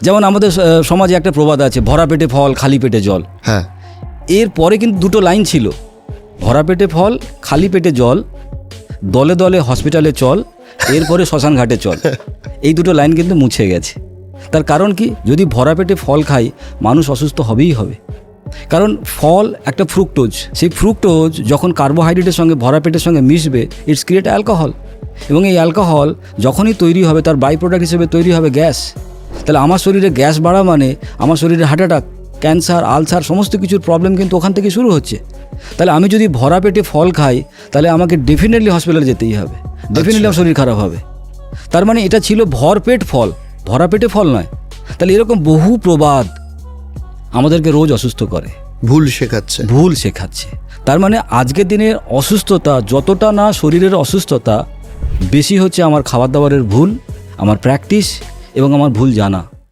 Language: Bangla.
যেমন আমাদের সমাজে একটা প্রবাদ আছে, ভরা পেটে ফল খালি পেটে জল। হ্যাঁ, এর পরে কিন্তু দুটো লাইন ছিল, ভরা পেটে ফল খালি পেটে জল, দলে দলে হসপিটালে চল, এরপরে শ্মশান ঘাটে চল। এই দুটো লাইন কিন্তু মুছে গেছে। তার কারণ কি, যদি ভরা পেটে ফল খাই মানুষ অসুস্থ হবেই হবে। কারণ ফল একটা ফ্রুক্টোজ, সেই ফ্রুক্টোজ যখন কার্বোহাইড্রেটের সঙ্গে ভরা পেটের সঙ্গে মিশবে, ইটস ক্রিয়েট অ্যালকোহল, এবং এই অ্যালকোহল যখনই তৈরি হবে তার বাই প্রোডাক্ট হিসেবে তৈরি হবে গ্যাস। তাহলে আমার শরীরে গ্যাস বাড়া মানে আমার শরীরে হার্ট অ্যাটাক, ক্যান্সার, আলসার সমস্ত কিছুর প্রবলেম কিন্তু ওখান থেকে শুরু হচ্ছে। তাহলে আমি যদি ভরা পেটে ফল খাই তাহলে আমাকে ডেফিনেটলি হসপিটালে যেতেই হবে, ডেফিনেটলি আমার শরীর খারাপ হবে। তার মানে এটা ছিল ভরপেট ফল, ভরা পেটে ফল নয়। তাহলে এরকম বহু প্রবাদ আমাদেরকে রোজ অসুস্থ করে, ভুল শেখাচ্ছে। তার মানে আজকের দিনের অসুস্থতা যতটা না শরীরের অসুস্থতা, বেশি হচ্ছে আমার খাবার দাবারের ভুল, আমার প্র্যাকটিস এবং আমার ভুল জানা।